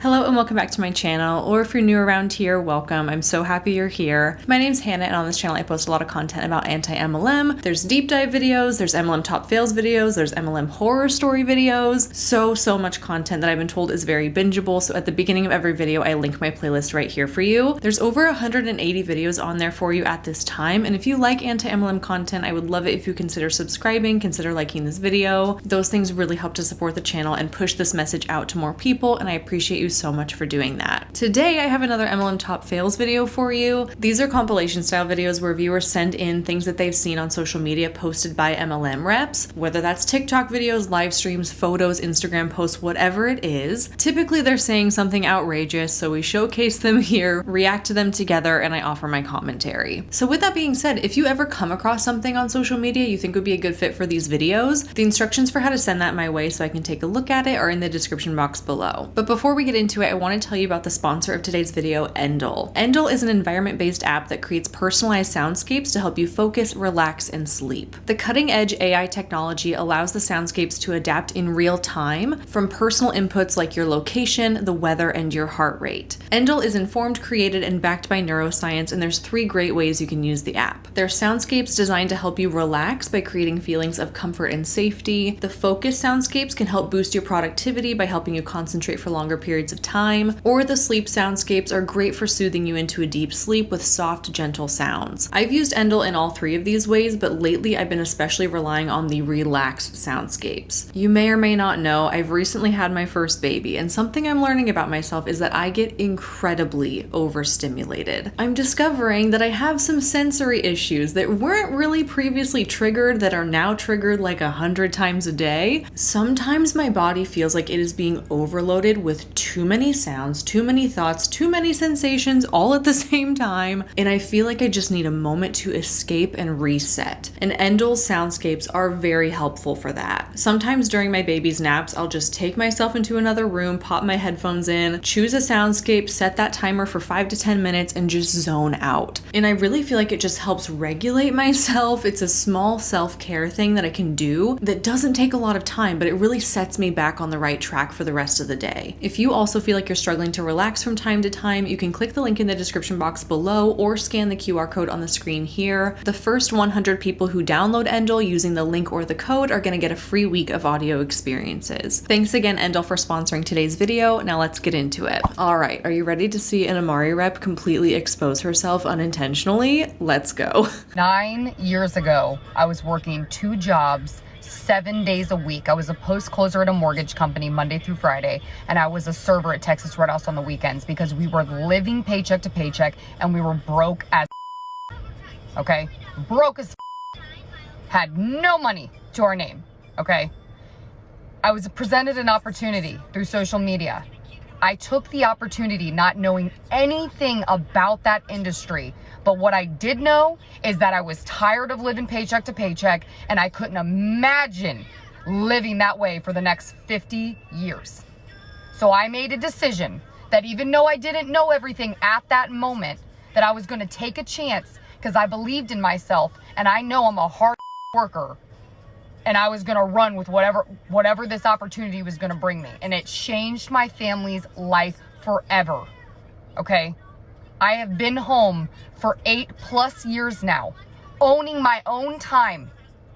Hello and welcome back to my channel, or if you're new around here, welcome. I'm so happy you're here. My name's Hannah and on this channel I post a lot of content about anti-MLM. There's deep dive videos, there's MLM top fails videos, there's MLM horror story videos. So much content that I've been told is very bingeable, so at the beginning of every video I link my playlist right here for you. There's over 180 videos on there for you at this time, and if you like anti-MLM content, I would love it if you consider subscribing, consider liking this video. Those things really help to support the channel and push this message out to more people, and I appreciate you so much for doing that. Today I have another MLM top fails video for you. These are compilation style videos where viewers send in things that they've seen on social media posted by MLM reps, whether that's TikTok videos, live streams, photos, Instagram posts, whatever it is. Typically they're saying something outrageous, so we showcase them here, react to them together, and I offer my commentary. So with that being said, if you ever come across something on social media you think would be a good fit for these videos, the instructions for how to send that my way so I can take a look at it are in the description box below. But before we get into it, I want to tell you about the sponsor of today's video, Endel. Endel is an environment-based app that creates personalized soundscapes to help you focus, relax, and sleep. The cutting-edge AI technology allows the soundscapes to adapt in real time from personal inputs like your location, the weather, and your heart rate. Endel is informed, created, and backed by neuroscience, and there's 3 great ways you can use the app. There are soundscapes designed to help you relax by creating feelings of comfort and safety. The focus soundscapes can help boost your productivity by helping you concentrate for longer periods of time. Or the sleep soundscapes are great for soothing you into a deep sleep with soft, gentle sounds. I've used Endel in all 3 of these ways, but lately I've been especially relying on the relaxed soundscapes. You may or may not know, I've recently had my first baby, and something I'm learning about myself is that I get incredibly overstimulated. I'm discovering that I have some sensory issues that weren't really previously triggered that are now triggered like 100 times a day. Sometimes my body feels like it is being overloaded with too many sounds, too many thoughts, too many sensations all at the same time, and I feel like I just need a moment to escape and reset. And Endel's soundscapes are very helpful for that. Sometimes during my baby's naps, I'll just take myself into another room, pop my headphones in, choose a soundscape, set that timer for 5 to 10 minutes, and just zone out. And I really feel like it just helps regulate myself. It's a small self-care thing that I can do that doesn't take a lot of time, but it really sets me back on the right track for the rest of the day. If you also feel like you're struggling to relax from time to time, you can click the link in the description box below or scan the QR code on the screen here. The first 100 people who download Endel using the link or the code are going to get a free week of audio experiences. Thanks again, Endel, for sponsoring today's video. Now let's get into it. All right, are you ready to see an Amari rep completely expose herself unintentionally? Let's go. 9 years ago, I was working 2 jobs, 7 days a week. I was a post closer at a mortgage company Monday through Friday, and I was a server at Texas Roadhouse on the weekends because we were living paycheck to paycheck and we were broke as okay? Broke as had no money to our name, okay? I was presented an opportunity through social media. I took the opportunity not knowing anything about that industry, but what I did know is that I was tired of living paycheck to paycheck and I couldn't imagine living that way for the next 50 years. So I made a decision that even though I didn't know everything at that moment, that I was going to take a chance because I believed in myself and I know I'm a hard worker. And I was going to run with whatever this opportunity was going to bring me. And it changed my family's life forever. Okay? I have been home for 8+ years now, owning my own time.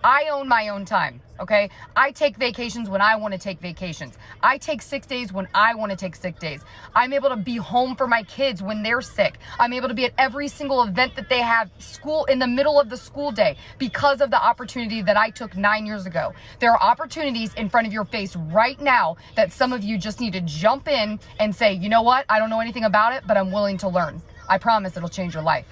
I own my own time. Okay? I take vacations when I want to take vacations. I take sick days when I want to take sick days. I'm able to be home for my kids when they're sick. I'm able to be at every single event that they have, school in the middle of the school day, because of the opportunity that I took 9 years ago. There are opportunities in front of your face right now that some of you just need to jump in and say, you know what? I don't know anything about it, but I'm willing to learn. I promise it'll change your life.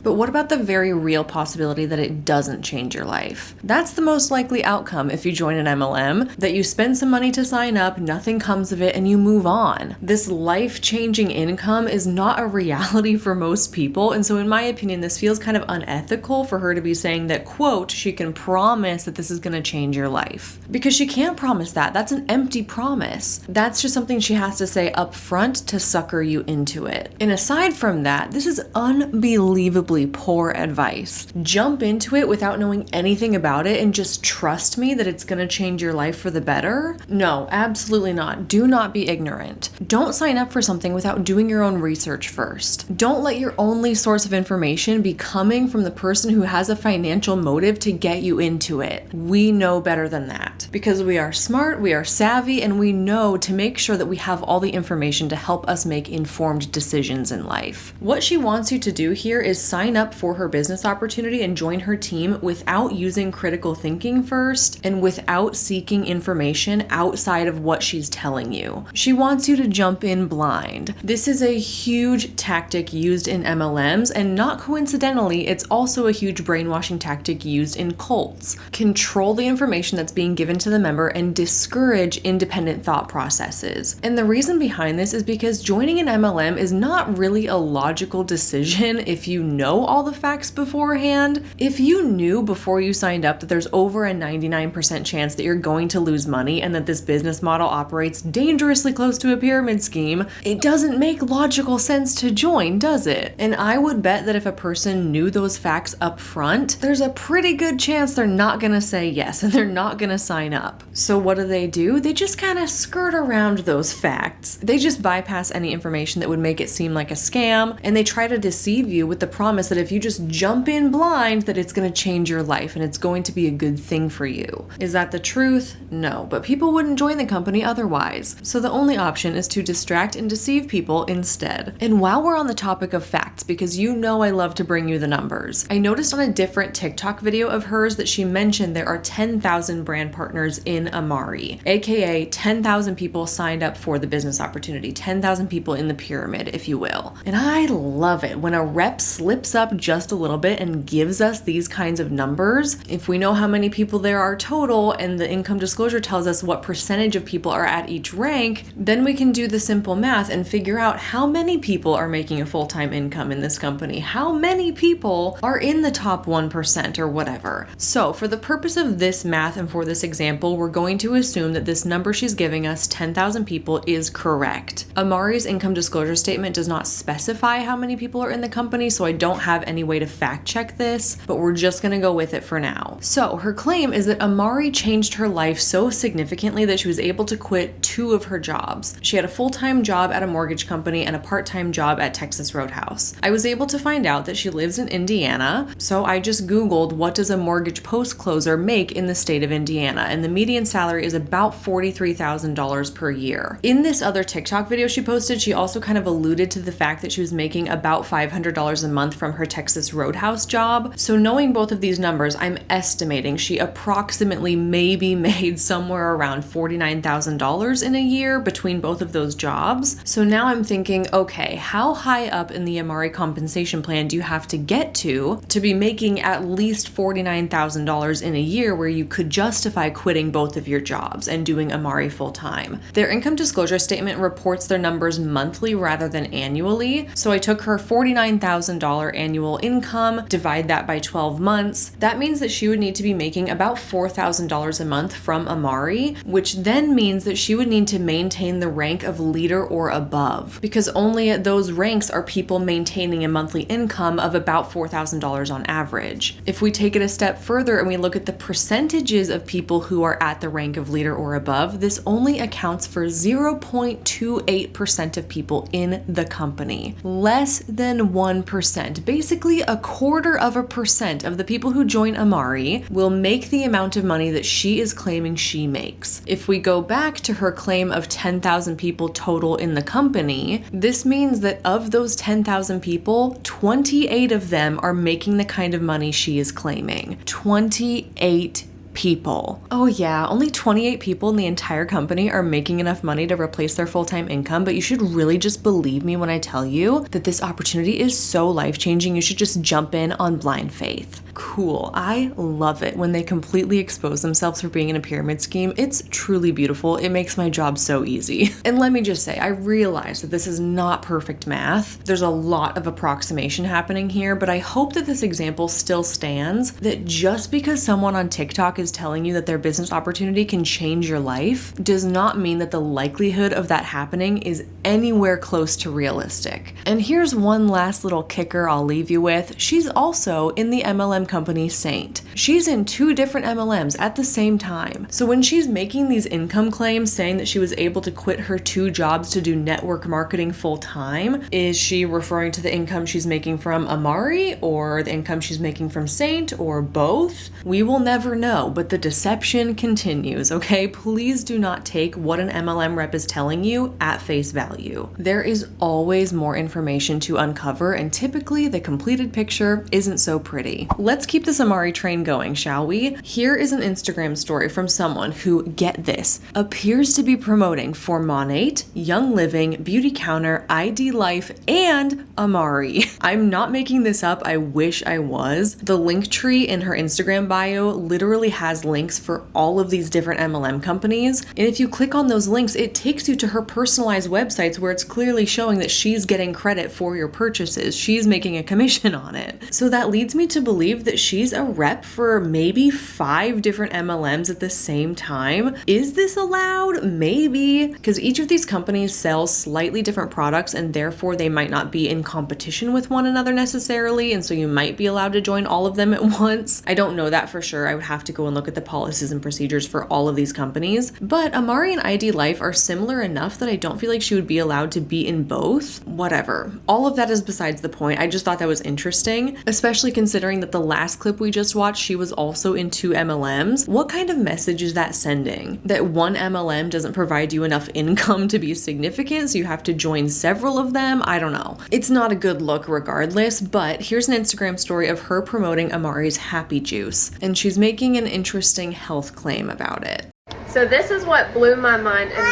But what about the very real possibility that it doesn't change your life? That's the most likely outcome if you join an MLM, that you spend some money to sign up, nothing comes of it, and you move on. This life-changing income is not a reality for most people, and so in my opinion, this feels kind of unethical for her to be saying that, quote, she can promise that this is going to change your life. Because she can't promise that. That's an empty promise. That's just something she has to say up front to sucker you into it. And aside from that, this is unbelievably incredibly poor advice. Jump into it without knowing anything about it and just trust me that it's gonna change your life for the better? No, absolutely not. Do not be ignorant. Don't sign up for something without doing your own research first. Don't let your only source of information be coming from the person who has a financial motive to get you into it. We know better than that because we are smart, we are savvy, and we know to make sure that we have all the information to help us make informed decisions in life. What she wants you to do here is sign up for her business opportunity and join her team without using critical thinking first and without seeking information outside of what she's telling you. She wants you to jump in blind. This is a huge tactic used in MLMs, and not coincidentally, it's also a huge brainwashing tactic used in cults. Control the information that's being given to the member and discourage independent thought processes. And the reason behind this is because joining an MLM is not really a logical decision if you know all the facts beforehand. If you knew before you signed up that there's over a 99% chance that you're going to lose money and that this business model operates dangerously close to a pyramid scheme, it doesn't make logical sense to join, does it? And I would bet that if a person knew those facts up front, there's a pretty good chance they're not gonna say yes and they're not gonna sign up. So what do? They just kind of skirt around those facts. They just bypass any information that would make it seem like a scam, and they try to deceive you with the promise that if you just jump in blind, that it's gonna change your life and it's going to be a good thing for you. Is that the truth? No, but people wouldn't join the company otherwise. So the only option is to distract and deceive people instead. And while we're on the topic of facts, because you know I love to bring you the numbers, I noticed on a different TikTok video of hers that she mentioned there are 10,000 brand partners in Amari, aka 10,000 people signed up for the business opportunity, 10,000 people in the pyramid, if you will. And I love it when a rep slips up just a little bit and gives us these kinds of numbers. If we know how many people there are total and the income disclosure tells us what percentage of people are at each rank, then we can do the simple math and figure out how many people are making a full-time income in this company, how many people are in the top 1% or whatever. So for the purpose of this math and for this example, we're going to assume that this number she's giving us, 10,000 people, is correct. Amari's income disclosure statement does not specify how many people are in the company, so I don't have any way to fact check this, but we're just gonna go with it for now. So her claim is that Amari changed her life so significantly that she was able to quit 2 of her jobs. She had a full-time job at a mortgage company and a part-time job at Texas Roadhouse. I was able to find out that she lives in Indiana, so I just Googled what does a mortgage post-closer make in the state of Indiana, and the median salary is about $43,000 per year. In this other TikTok video she posted, she also kind of alluded to the fact that she was making about $500 a month from her Texas Roadhouse job. So knowing both of these numbers, I'm estimating she approximately maybe made somewhere around $49,000 in a year between both of those jobs. So now I'm thinking, okay, how high up in the Amari compensation plan do you have to get to be making at least $49,000 in a year where you could justify quitting both of your jobs and doing Amari full-time? Their income disclosure statement reports their numbers monthly rather than annually. So I took her $49,000 annual income, divide that by 12 months. That means that she would need to be making about $4,000 a month from Amari, which then means that she would need to maintain the rank of leader or above, because only at those ranks are people maintaining a monthly income of about $4,000 on average. If we take it a step further and we look at the percentages of people who are at the rank of leader or above, this only accounts for 0.28% of people in the company. Less than 1%, basically 1/4% of the people who join Amari will make the amount of money that she is claiming she makes. If we go back to her claim of 10,000 people total in the company, this means that of those 10,000 people, 28 of them are making the kind of money she is claiming. 28 people. Oh yeah, only 28 people in the entire company are making enough money to replace their full-time income, but you should really just believe me when I tell you that this opportunity is so life-changing. You should just jump in on blind faith. Cool. I love it when they completely expose themselves for being in a pyramid scheme. It's truly beautiful. It makes my job so easy. And let me just say, I realize that this is not perfect math. There's a lot of approximation happening here, but I hope that this example still stands, that just because someone on TikTok is telling you that their business opportunity can change your life does not mean that the likelihood of that happening is anywhere close to realistic. And here's one last little kicker I'll leave you with. She's also in the MLM company Saint. She's in 2 different MLMs at the same time. So when she's making these income claims saying that she was able to quit her 2 jobs to do network marketing full time, is she referring to the income she's making from Amari or the income she's making from Saint or both? We will never know, but the deception continues, okay? Please do not take what an MLM rep is telling you at face value. There is always more information to uncover, and typically the completed picture isn't so pretty. Let's keep this Amari train going, shall we? Here is an Instagram story from someone who, get this, appears to be promoting for Monate, Young Living, Beauty Counter, ID Life, and Amari. I'm not making this up, I wish I was. The link tree in her Instagram bio literally has links for all of these different MLM companies, and if you click on those links, it takes you to her personalized websites where it's clearly showing that she's getting credit for your purchases. She's making a commission on it. So that leads me to believe that she's a rep for maybe 5 different MLMs at the same time. Is this allowed? Maybe, because each of these companies sells slightly different products and therefore they might not be in competition with one another necessarily, and so you might be allowed to join all of them at once. I don't know that for sure. I would have to go and look at the policies and procedures for all of these companies, but Amari and ID Life are similar enough that I don't feel like she would be allowed to be in both. Whatever. All of that is besides the point. I just thought that was interesting, especially considering that the last clip we just watched, she was also in 2 MLMs. What kind of message is that sending? That one MLM doesn't provide you enough income to be significant, so you have to join several of them? I don't know. It's not a good look regardless, but here's an Instagram story of her promoting Amari's Happy Juice, and she's making an interesting health claim about it. So this is what blew my mind and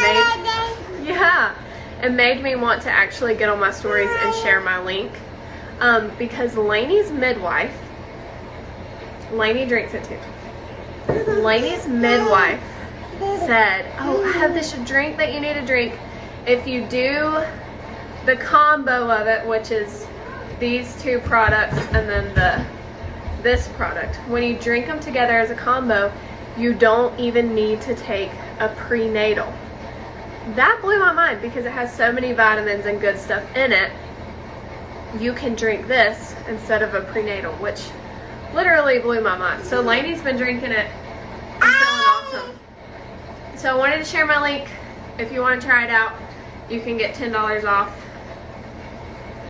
made me want to actually get on my stories and share my link. Because Lainey's midwife, Lainey drinks it too. Lainey's midwife said, oh, I have this drink that you need to drink. If you do the combo of it, which is these 2 products and then this product, when you drink them together as a combo, you don't even need to take a prenatal. That blew my mind because it has so many vitamins and good stuff in it. You can drink this instead of a prenatal, which literally blew my mind. So Lainey's been drinking it and feeling awesome. So I wanted to share my link. If you want to try it out, you can get $10 off.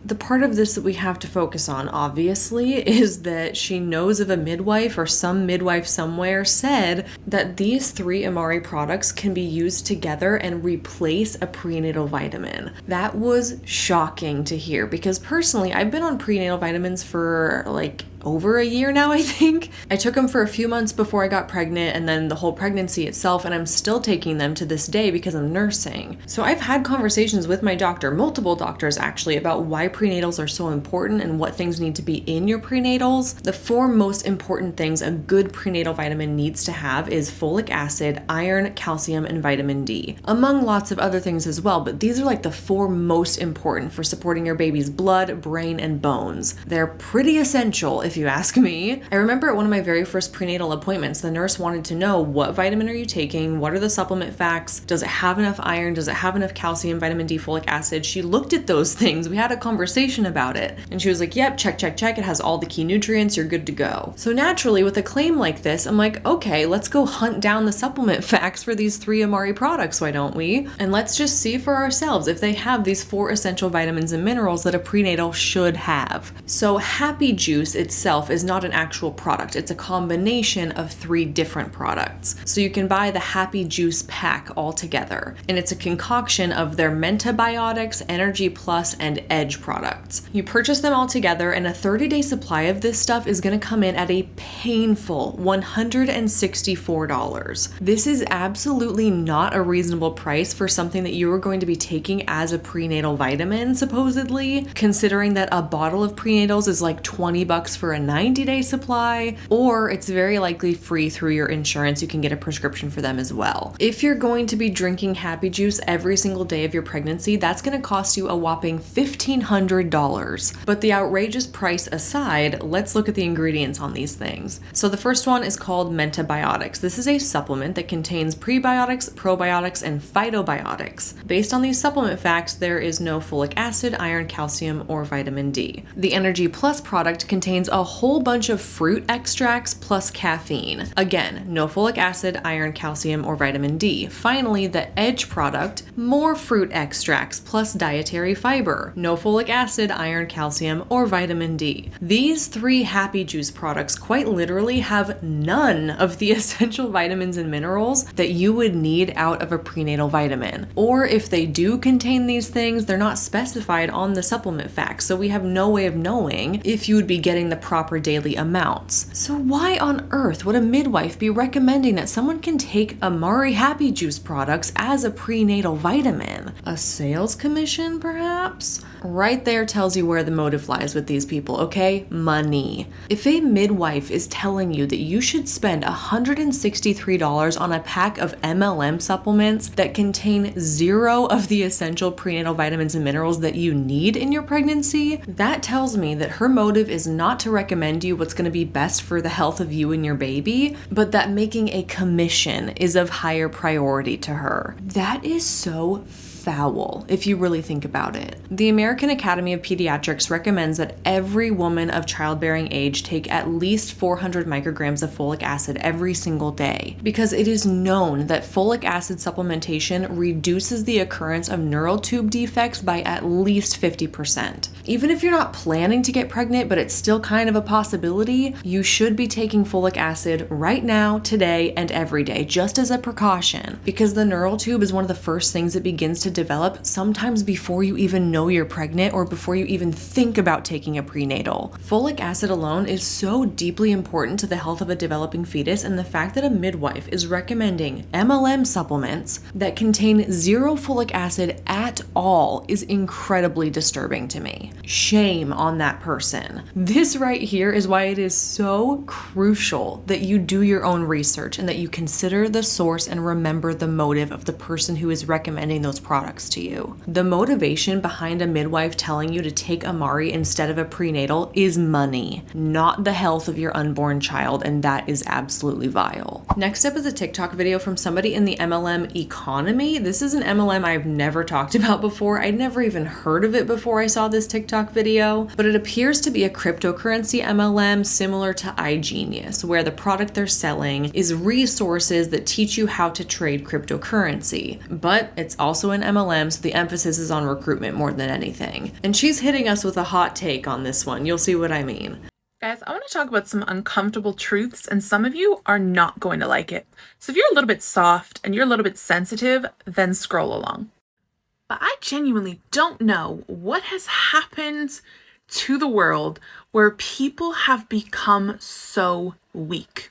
The part of this that we have to focus on, obviously, is that she knows of a midwife or some midwife somewhere said that these 3 Amari products can be used together and replace a prenatal vitamin. That was shocking to hear because personally, I've been on prenatal vitamins for like over a year now, I think. I took them for a few months before I got pregnant and then the whole pregnancy itself, and I'm still taking them to this day because I'm nursing. So I've had conversations with my doctor, multiple doctors actually, about why prenatals are so important and what things need to be in your prenatals. The 4 most important things a good prenatal vitamin needs to have is folic acid, iron, calcium, and vitamin D, among lots of other things as well, but these are like the 4 most important for supporting your baby's blood, brain, and bones. They're pretty essential if you ask me. I remember at one of my very first prenatal appointments, the nurse wanted to know, what vitamin are you taking? What are the supplement facts? Does it have enough iron? Does it have enough calcium, vitamin D, folic acid? She looked at those things. We had a conversation about it. And she was like, yep, check, check, check. It has all the key nutrients. You're good to go. So naturally, with a claim like this, I'm like, okay, let's go hunt down the supplement facts for these 3 Amari products, why don't we? And let's just see for ourselves if they have these 4 essential vitamins and minerals that a prenatal should have. So Happy Juice itself is not an actual product. It's a combination of 3 different products. So you can buy the Happy Juice pack all together. And it's a concoction of their Mentabiotics, Energy Plus, and Edge products. You purchase them all together and a 30-day supply of this stuff is going to come in at a painful $164. This is absolutely not a reasonable price for something that you are going to be taking as a prenatal vitamin, supposedly, considering that a bottle of prenatals is like $20 for for a 90-day supply, or it's very likely free through your insurance. You can get a prescription for them as well. If you're going to be drinking Happy Juice every single day of your pregnancy, that's going to cost you a whopping $1,500. But the outrageous price aside, let's look at the ingredients on these things. So the first one is called Mentabiotics. This is a supplement that contains prebiotics, probiotics, and phytobiotics. Based on these supplement facts, there is no folic acid, iron, calcium, or vitamin D. The Energy Plus product contains a whole bunch of fruit extracts plus caffeine. Again, no folic acid, iron, calcium, or vitamin D. Finally, the Edge product, more fruit extracts plus dietary fiber. No folic acid, iron, calcium, or vitamin D. These three Happy Juice products quite literally have none of the essential vitamins and minerals that you would need out of a prenatal vitamin. Or if they do contain these things, they're not specified on the supplement facts, so we have no way of knowing if you would be getting the proper daily amounts. So why on earth would a midwife be recommending that someone can take Amari Happy Juice products as a prenatal vitamin? A sales commission, perhaps? Right there tells you where the motive lies with these people, okay? Money. If a midwife is telling you that you should spend $163 on a pack of MLM supplements that contain zero of the essential prenatal vitamins and minerals that you need in your pregnancy, that tells me that her motive is not to recommend you what's going to be best for the health of you and your baby, but that making a commission is of higher priority to her. That is so foul, if you really think about it. The American Academy of Pediatrics recommends that every woman of childbearing age take at least 400 micrograms of folic acid every single day, because it is known that folic acid supplementation reduces the occurrence of neural tube defects by at least 50%. Even if you're not planning to get pregnant, but it's still kind of a possibility, you should be taking folic acid right now, today, and every day, just as a precaution, because the neural tube is one of the first things that begins to develop sometimes before you even know you're pregnant or before you even think about taking a prenatal. Folic acid alone is so deeply important to the health of a developing fetus, and the fact that a midwife is recommending MLM supplements that contain zero folic acid at all is incredibly disturbing to me. Shame on that person. This right here is why it is so crucial that you do your own research and that you consider the source and remember the motive of the person who is recommending those products to you. The motivation behind a midwife telling you to take Amari instead of a prenatal is money, not the health of your unborn child, and that is absolutely vile. Next up is a TikTok video from somebody in the MLM economy. This is an MLM I've never talked about before. I'd never even heard of it before I saw this TikTok video, but it appears to be a cryptocurrency MLM similar to iGenius, where the product they're selling is resources that teach you how to trade cryptocurrency, but it's also an MLM, so the emphasis is on recruitment more than anything. And she's hitting us with a hot take on this one. You'll see what I mean. Guys, I want to talk about some uncomfortable truths, and some of you are not going to like it. So if you're a little bit soft and you're a little bit sensitive, then scroll along. But I genuinely don't know what has happened to the world where people have become so weak.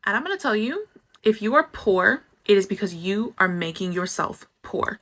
And I'm going to tell you, if you are poor, it is because you are making yourself poor.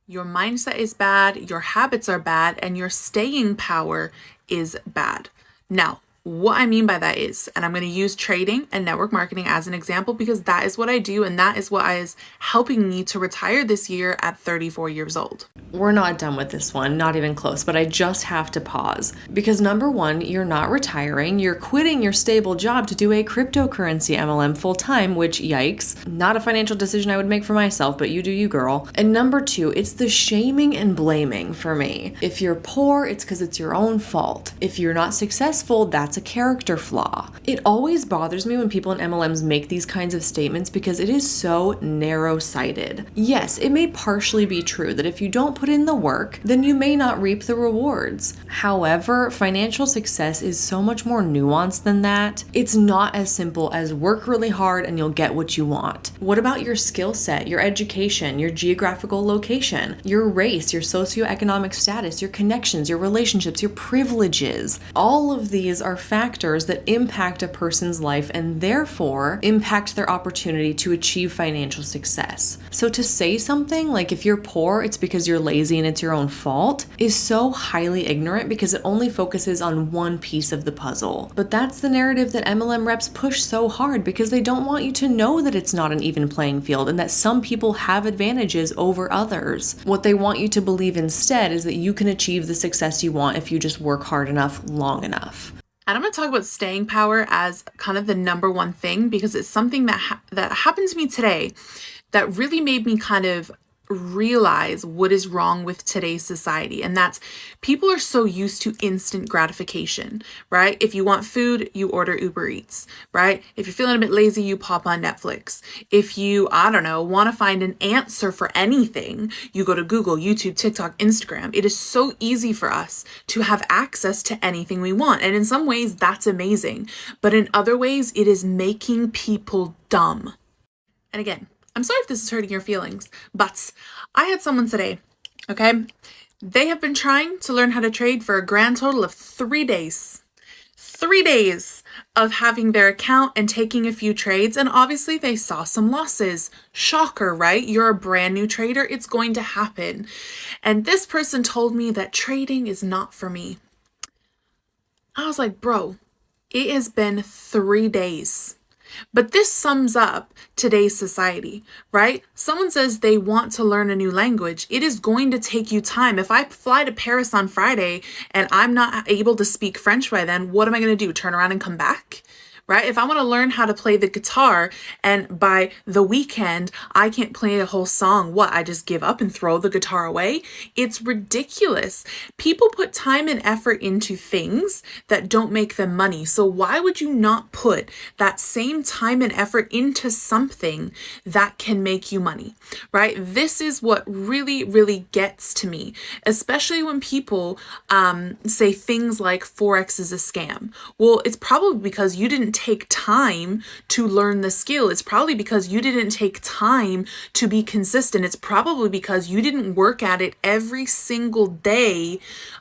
Your mindset is bad, your habits are bad, and your staying power is bad. Now, what I mean by that is, and I'm going to use trading and network marketing as an example because that is what I do, and that is what is helping me to retire this year at 34 years old. We're not done with this one, not even close, but I just have to pause. Because number one, you're not retiring, you're quitting your stable job to do a cryptocurrency MLM full-time, which, yikes, not a financial decision I would make for myself, but you do you, girl. And number two, it's the shaming and blaming for me. If you're poor, it's because it's your own fault. If you're not successful, that's a character flaw. It always bothers me when people in MLMs make these kinds of statements because it is so narrow-sighted. Yes, it may partially be true that if you don't put in the work, then you may not reap the rewards. However, financial success is so much more nuanced than that. It's not as simple as work really hard and you'll get what you want. What about your skill set, your education, your geographical location, your race, your socioeconomic status, your connections, your relationships, your privileges? All of these are factors that impact a person's life and therefore impact their opportunity to achieve financial success. So to say something like if you're poor, it's because you're lazy and it's your own fault is so highly ignorant because it only focuses on one piece of the puzzle. But that's the narrative that MLM reps push so hard because they don't want you to know that it's not an even playing field and that some people have advantages over others. What they want you to believe instead is that you can achieve the success you want if you just work hard enough, long enough. And I'm going to talk about staying power as kind of the number one thing because it's something that happened to me today that really made me kind of realize what is wrong with today's society. And that's people are so used to instant gratification, right? If you want food, you order Uber Eats, right? If you're feeling a bit lazy, you pop on Netflix. If you, I don't know, want to find an answer for anything, you go to Google, YouTube, TikTok, Instagram. It is so easy for us to have access to anything we want. And in some ways, that's amazing. But in other ways, it is making people dumb. And again, I'm sorry if this is hurting your feelings, but I had someone today, okay? They have been trying to learn how to trade for a grand total of 3 days. 3 days of having their account and taking a few trades, and obviously they saw some losses. Shocker, right? You're a brand new trader, it's going to happen. And this person told me that trading is not for me. I was like, bro, it has been 3 days. But this sums up today's society, right? Someone says they want to learn a new language. It is going to take you time. If I fly to Paris on Friday and I'm not able to speak French by then, what am I going to do? Turn around and come back? Right? If I want to learn how to play the guitar and by the weekend I can't play a whole song, what? I just give up and throw the guitar away? It's ridiculous. People put time and effort into things that don't make them money. So why would you not put that same time and effort into something that can make you money? Right? This is what really, really gets to me, especially when people say things like Forex is a scam. Well, it's probably because you didn't take time to learn the skill. It's probably because you didn't take time to be consistent. It's probably because you didn't work at it every single day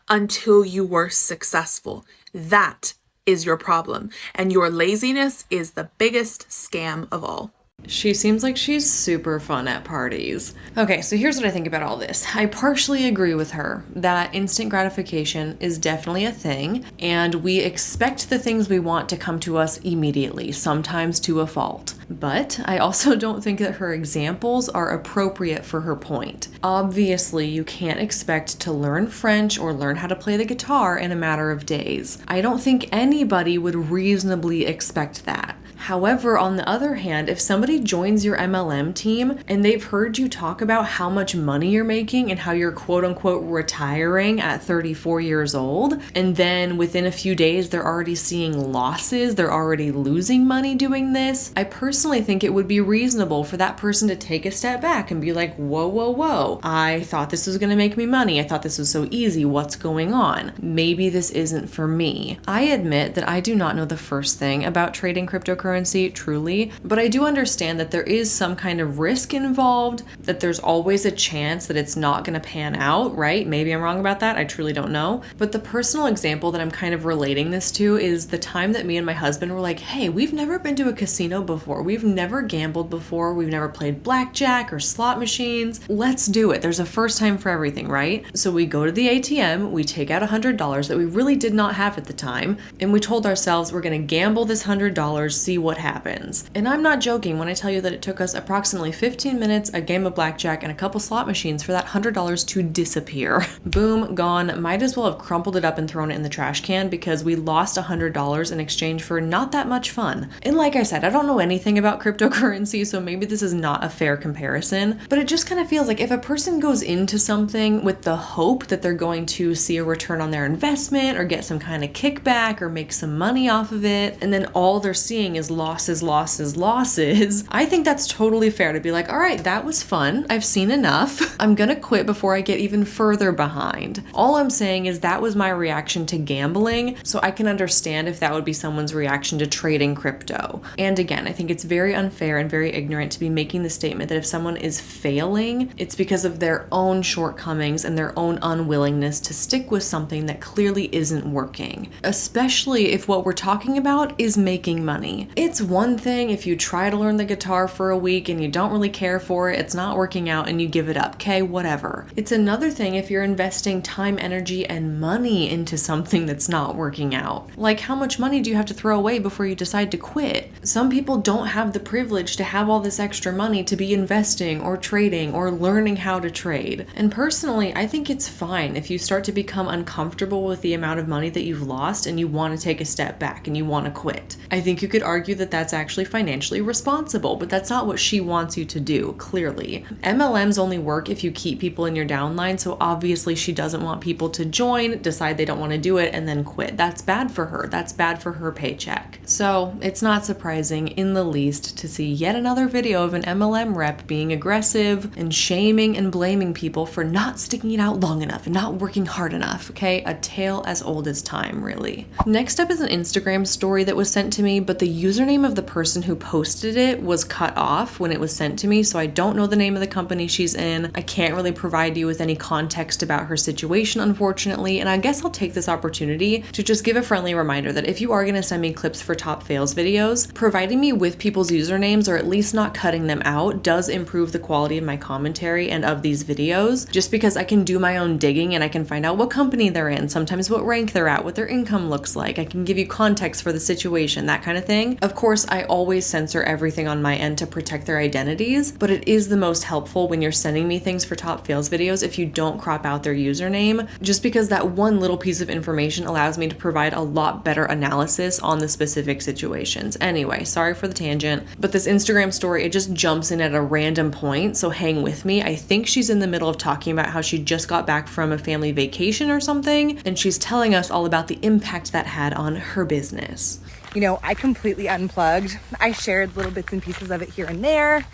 until you were successful. That is your problem. And your laziness is the biggest scam of all. She seems like she's super fun at parties. Okay, so here's what I think about all this. I partially agree with her that instant gratification is definitely a thing, and we expect the things we want to come to us immediately, sometimes to a fault. But I also don't think that her examples are appropriate for her point. Obviously, you can't expect to learn French or learn how to play the guitar in a matter of days. I don't think anybody would reasonably expect that. However, on the other hand, if somebody joins your MLM team and they've heard you talk about how much money you're making and how you're quote unquote retiring at 34 years old, and then within a few days they're already seeing losses, they're already losing money doing this, I personally think it would be reasonable for that person to take a step back and be like, whoa, whoa, whoa, I thought this was gonna make me money. I thought this was so easy. What's going on? Maybe this isn't for me. I admit that I do not know the first thing about trading cryptocurrency, truly, but I do understand that there is some kind of risk involved, that there's always a chance that it's not going to pan out, right? Maybe I'm wrong about that. I truly don't know. But the personal example that I'm kind of relating this to is the time that me and my husband were like, hey, we've never been to a casino before. We've never gambled before. We've never played blackjack or slot machines. Let's do it. There's a first time for everything, right? So we go to the ATM, we take out $100 that we really did not have at the time, and we told ourselves we're going to gamble this $100, see what happens. And I'm not joking when I tell you that it took us approximately 15 minutes, a game of blackjack, and a couple slot machines for that $100 to disappear. Boom, gone. Might as well have crumpled it up and thrown it in the trash can because we lost $100 in exchange for not that much fun. And like I said, I don't know anything about cryptocurrency, so maybe this is not a fair comparison, but it just kind of feels like if a person goes into something with the hope that they're going to see a return on their investment or get some kind of kickback or make some money off of it, and then all they're seeing is is losses, losses, losses, I think that's totally fair to be like, all right, that was fun. I've seen enough. I'm gonna quit before I get even further behind. All I'm saying is that was my reaction to gambling, so I can understand if that would be someone's reaction to trading crypto. And again, I think it's very unfair and very ignorant to be making the statement that if someone is failing, it's because of their own shortcomings and their own unwillingness to stick with something that clearly isn't working, especially if what we're talking about is making money. It's one thing if you try to learn the guitar for a week and you don't really care for it, it's not working out and you give it up, okay, whatever. It's another thing if you're investing time, energy, and money into something that's not working out. Like, how much money do you have to throw away before you decide to quit? Some people don't have the privilege to have all this extra money to be investing or trading or learning how to trade. And personally, I think it's fine if you start to become uncomfortable with the amount of money that you've lost and you want to take a step back and you want to quit. I think you could argue that that's actually financially responsible, but that's not what she wants you to do, clearly. MLMs only work if you keep people in your downline, so obviously she doesn't want people to join, decide they don't want to do it, and then quit. That's bad for her. That's bad for her paycheck. So it's not surprising in the least to see yet another video of an MLM rep being aggressive and shaming and blaming people for not sticking it out long enough and not working hard enough, okay? A tale as old as time, really. Next up is an Instagram story that was sent to me, but the username of the person who posted it was cut off when it was sent to me, so I don't know the name of the company she's in. I can't really provide you with any context about her situation, unfortunately, and I guess I'll take this opportunity to just give a friendly reminder that if you are going to send me clips for top fails videos, providing me with people's usernames or at least not cutting them out does improve the quality of my commentary and of these videos, just because I can do my own digging and I can find out what company they're in, sometimes what rank they're at, what their income looks like. I can give you context for the situation, that kind of thing. Of course, I always censor everything on my end to protect their identities, but it is the most helpful when you're sending me things for top fails videos if you don't crop out their username, just because that one little piece of information allows me to provide a lot better analysis on the specific situations. Anyway, sorry for the tangent, but this Instagram story, it just jumps in at a random point, so hang with me. I think she's in the middle of talking about how she just got back from a family vacation or something, and she's telling us all about the impact that had on her business. You know, I completely unplugged. I shared little bits and pieces of it here and there,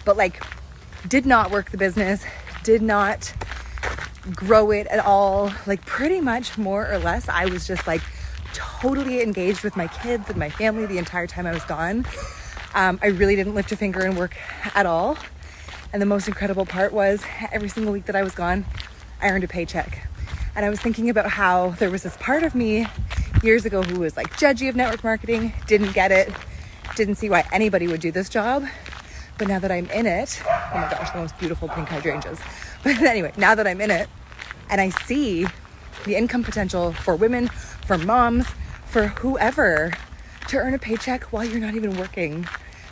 but like did not work the business, did not grow it at all. Like pretty much more or less, I was just like totally engaged with my kids and my family the entire time I was gone. I really didn't lift a finger and work at all. And the most incredible part was every single week that I was gone, I earned a paycheck. And I was thinking about how there was this part of me years ago who was like judgy of network marketing, didn't get it, didn't see why anybody would do this job. But now that I'm in it, oh my gosh, the most beautiful pink hydrangeas. But anyway, now that I'm in it and I see the income potential for women, for moms, for whoever to earn a paycheck while you're not even working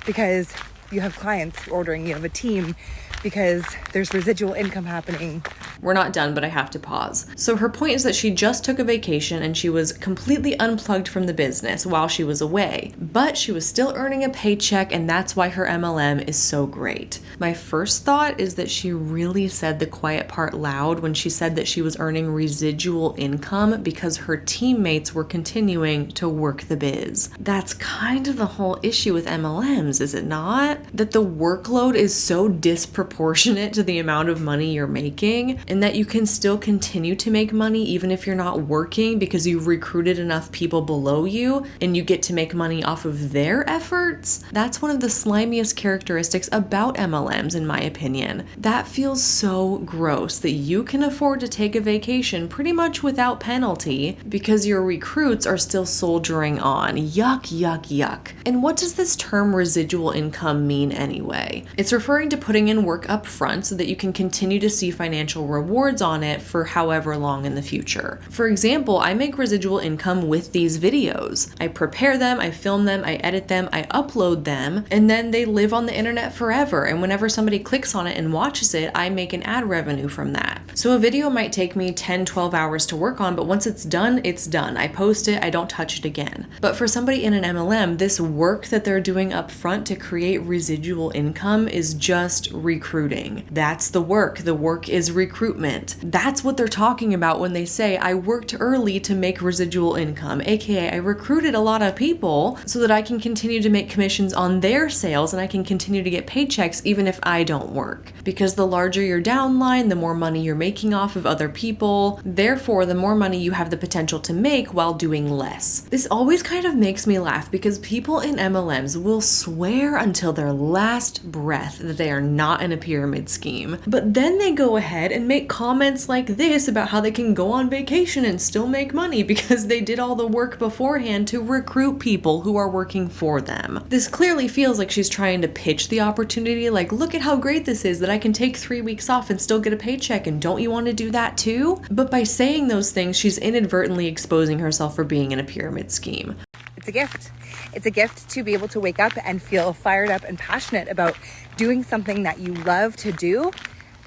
because you have clients ordering, you have a team, because there's residual income happening. We're not done, but I have to pause. So her point is that she just took a vacation and she was completely unplugged from the business while she was away, but she was still earning a paycheck, and that's why her MLM is so great. My first thought is that she really said the quiet part loud when she said that she was earning residual income because her teammates were continuing to work the biz. That's kind of the whole issue with MLMs, is it not? That the workload is so disproportionate to the amount of money you're making, and that you can still continue to make money even if you're not working because you've recruited enough people below you and you get to make money off of their efforts. That's one of the slimiest characteristics about MLMs, in my opinion. That feels so gross that you can afford to take a vacation pretty much without penalty because your recruits are still soldiering on. Yuck, yuck, yuck. And what does this term residual income mean anyway? It's referring to putting in work up front so that you can continue to see financial rewards on it for however long in the future. For example, I make residual income with these videos. I prepare them, I film them, I edit them, I upload them, and then they live on the internet forever. And whenever somebody clicks on it and watches it, I make an ad revenue from that. So a video might take me 10, 12 hours to work on, but once it's done, it's done. I post it, I don't touch it again. But for somebody in an MLM, this work that they're doing up front to create residual income is just recruiting. That's the work. The work is recruitment. That's what they're talking about when they say, I worked early to make residual income, aka I recruited a lot of people so that I can continue to make commissions on their sales and I can continue to get paychecks even if I don't work. Because the larger your downline, the more money you're making off of other people. Therefore, the more money you have the potential to make while doing less. This always kind of makes me laugh because people in MLMs will swear until their last breath that they are not in a pyramid scheme. But then they go ahead and make comments like this about how they can go on vacation and still make money because they did all the work beforehand to recruit people who are working for them. This clearly feels like she's trying to pitch the opportunity, like, look at how great this is that I can take 3 weeks off and still get a paycheck, and don't you want to do that too? But by saying those things, she's inadvertently exposing herself for being in a pyramid scheme. It's a gift. It's a gift to be able to wake up and feel fired up and passionate about doing something that you love to do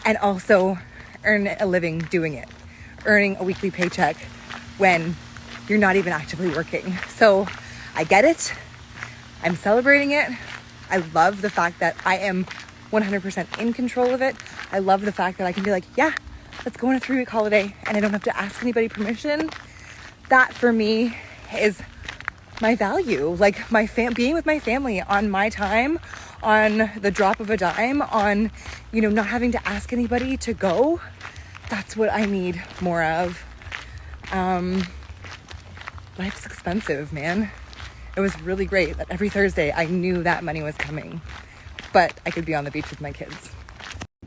and also earn a living doing it, earning a weekly paycheck when you're not even actively working. So I get it. I'm celebrating it. I love the fact that I am 100% in control of it. I love the fact that I can be like, yeah, let's go on a 3-week holiday and I don't have to ask anybody permission. That for me is my value, like being with my family on my time, on the drop of a dime, on, not having to ask anybody to go. That's what I need more of. Life's expensive, man. It was really great that every Thursday I knew that money was coming, but I could be on the beach with my kids.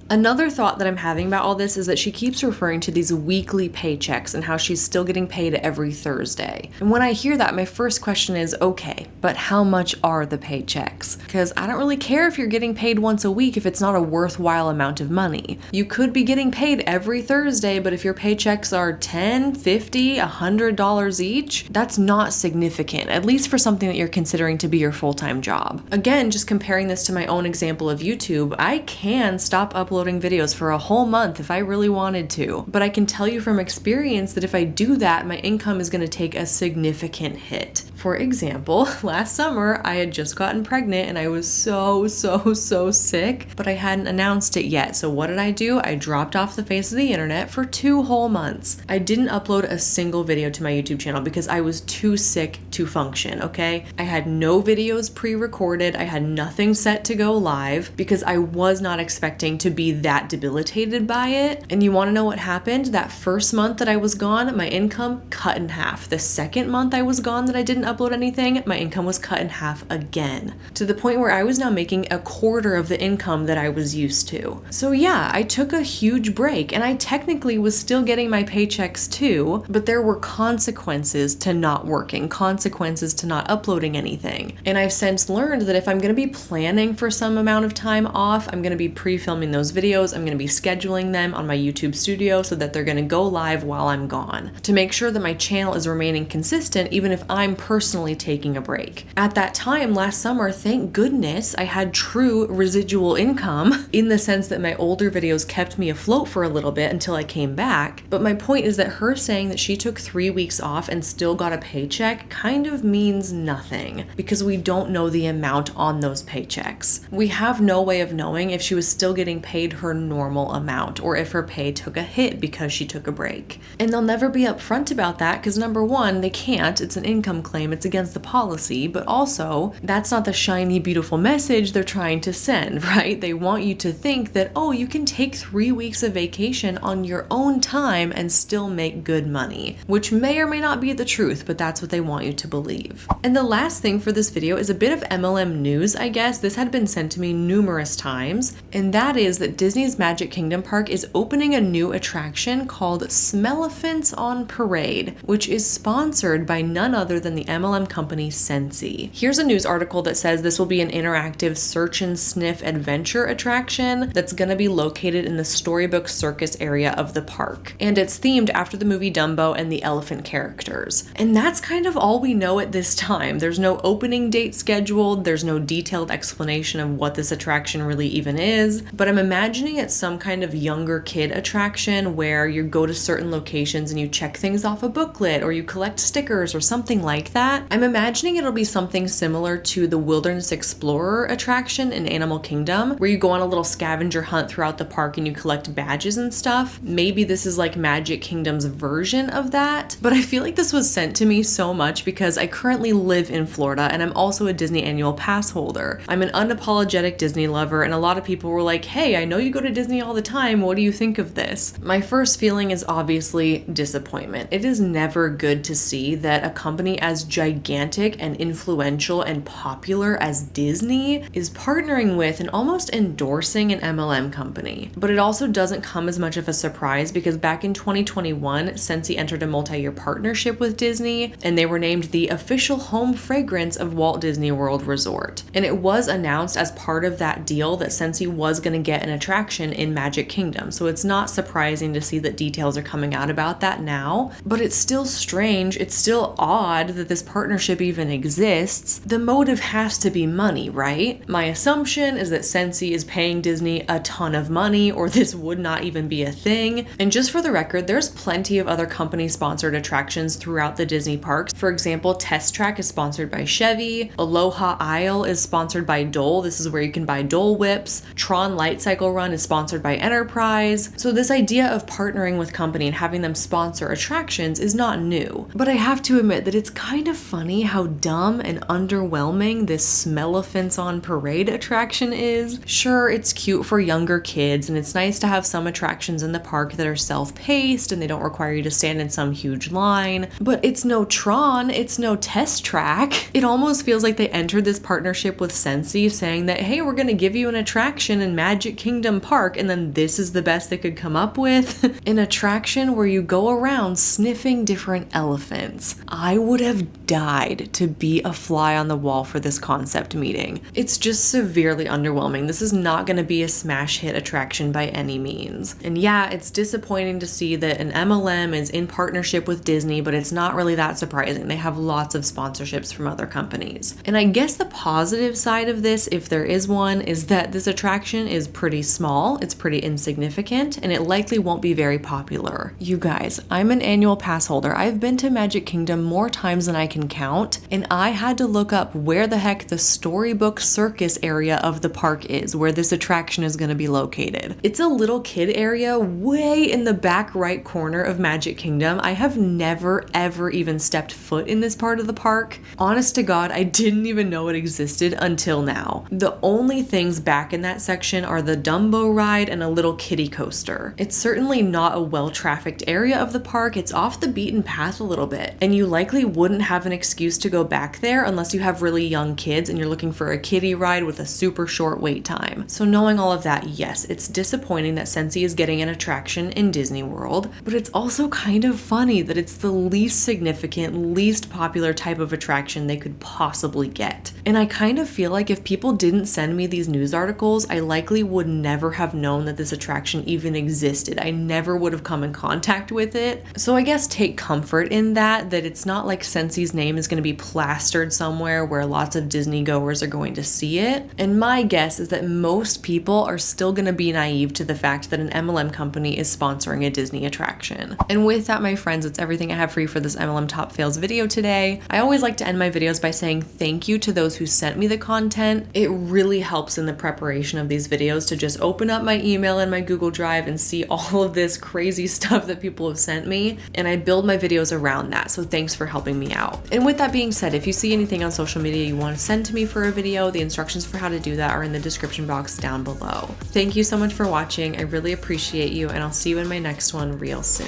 Another thought that I'm having about all this is that she keeps referring to these weekly paychecks and how she's still getting paid every Thursday. And when I hear that, my first question is, okay, but how much are the paychecks? Because I don't really care if you're getting paid once a week if it's not a worthwhile amount of money. You could be getting paid every Thursday, but if your paychecks are $10, $50, $100 each, that's not significant, at least for something that you're considering to be your full-time job. Again, just comparing this to my own example of YouTube, I can stop uploading videos for a whole month if I really wanted to. But I can tell you from experience that if I do that, my income is going to take a significant hit. For example, last summer, I had just gotten pregnant and I was so sick, but I hadn't announced it yet. So what did I do? I dropped off the face of the internet for 2 whole months. I didn't upload a single video to my YouTube channel because I was too sick to function, okay? I had no videos pre-recorded. I had nothing set to go live because I was not expecting to be that debilitated by it. And you want to know what happened? That first month that I was gone, my income cut in half. The second month I was gone that I didn't upload anything, my income was cut in half again, to the point where I was now making a quarter of the income that I was used to. So yeah, I took a huge break and I technically was still getting my paychecks too, but there were consequences to not working, consequences to not uploading anything. And I've since learned that if I'm going to be planning for some amount of time off, I'm going to be pre-filming those videos, I'm going to be scheduling them on my YouTube studio so that they're going to go live while I'm gone, to make sure that my channel is remaining consistent even if I'm personally taking a break. At that time last summer, thank goodness I had true residual income in the sense that my older videos kept me afloat for a little bit until I came back. But my point is that her saying that she took 3 weeks off and still got a paycheck kind of means nothing because we don't know the amount on those paychecks. We have no way of knowing if she was still getting paid her normal amount or if her pay took a hit because she took a break. And they'll never be upfront about that because number one, they can't. It's an income claim. It's against the policy, but also that's not the shiny, beautiful message they're trying to send, right? They want you to think that, oh, you can take 3 weeks of vacation on your own time and still make good money, which may or may not be the truth, but that's what they want you to believe. And the last thing for this video is a bit of MLM news, I guess. This had been sent to me numerous times, and that is that Disney's Magic Kingdom Park is opening a new attraction called Smellephants on Parade, which is sponsored by none other than the MLM company Scentsy. Here's a news article that says this will be an interactive search and sniff adventure attraction that's going to be located in the Storybook Circus area of the park. And it's themed after the movie Dumbo and the elephant characters. And that's kind of all we know at this time. There's no opening date scheduled. There's no detailed explanation of what this attraction really even is. But I'm imagining imagining it's some kind of younger kid attraction where you go to certain locations and you check things off a booklet or you collect stickers or something like that. I'm imagining it'll be something similar to the Wilderness Explorer attraction in Animal Kingdom, where you go on a little scavenger hunt throughout the park and you collect badges and stuff. Maybe this is like Magic Kingdom's version of that, but I feel like this was sent to me so much because I currently live in Florida and I'm also a Disney annual pass holder. I'm an unapologetic Disney lover, and a lot of people were like, hey, I know you go to Disney all the time, what do you think of this? My first feeling is obviously disappointment. It is never good to see that a company as gigantic and influential and popular as Disney is partnering with and almost endorsing an MLM company. But it also doesn't come as much of a surprise because back in 2021, Scentsy entered a multi-year partnership with Disney, and they were named the official home fragrance of Walt Disney World Resort. And it was announced as part of that deal that Scentsy was going to get an attraction in Magic Kingdom. So it's not surprising to see that details are coming out about that now, but it's still strange. It's still odd that this partnership even exists. The motive has to be money, right? My assumption is that Scentsy is paying Disney a ton of money, or this would not even be a thing. And just for the record, there's plenty of other company-sponsored attractions throughout the Disney parks. For example, Test Track is sponsored by Chevy. Aloha Isle is sponsored by Dole. This is where you can buy Dole whips. Tron Light Cycle Run is sponsored by Enterprise. So this idea of partnering with company and having them sponsor attractions is not new. But I have to admit that it's kind of funny how dumb and underwhelming this Smell-a-Fence on Parade attraction is. Sure, it's cute for younger kids, and it's nice to have some attractions in the park that are self-paced and they don't require you to stand in some huge line, but it's no Tron, it's no Test Track. It almost feels like they entered this partnership with Scentsy saying that, hey, we're gonna give you an attraction in Magic Kingdom Park, and then this is the best they could come up with. An attraction where you go around sniffing different elephants. I would have died to be a fly on the wall for this concept meeting. It's just severely underwhelming. This is not going to be a smash hit attraction by any means. And yeah, it's disappointing to see that an MLM is in partnership with Disney, but it's not really that surprising. They have lots of sponsorships from other companies. And I guess the positive side of this, if there is one, is that this attraction is pretty small, it's pretty insignificant, and it likely won't be very popular. You guys, I'm an annual pass holder. I've been to Magic Kingdom more times than I can count, and I had to look up where the heck the Storybook Circus area of the park is, where this attraction is going to be located. It's a little kid area way in the back right corner of Magic Kingdom. I have never ever even stepped foot in this part of the park. Honest to God, I didn't even know it existed until now. The only things back in that section are the Dumbo ride and a little kiddie coaster. It's certainly not a well-trafficked area of the park. It's off the beaten path a little bit, and you likely wouldn't have an excuse to go back there unless you have really young kids and you're looking for a kiddie ride with a super short wait time. So knowing all of that, yes, it's disappointing that Scentsy is getting an attraction in Disney World, but it's also kind of funny that it's the least significant, least popular type of attraction they could possibly get. And I kind of feel like if people didn't send me these news articles, I likely would never have known that this attraction even existed. I never would have come in contact with it. So I guess take comfort in that it's not like Scentsy's name is going to be plastered somewhere where lots of Disney goers are going to see it. And my guess is that most people are still going to be naive to the fact that an MLM company is sponsoring a Disney attraction. And with that, my friends, it's everything I have for you for this MLM Top Fails video today. I always like to end my videos by saying thank you to those who sent me the content. It really helps in the preparation of these videos to just open up my email and my Google Drive and see all of this crazy stuff that people have sent me, and I build my videos around that. So thanks for helping me out. And with that being said, if you see anything on social media you want to send to me for a video, the instructions for how to do that are in the description box down below. Thank you so much for watching. I really appreciate you, and I'll see you in my next one real soon.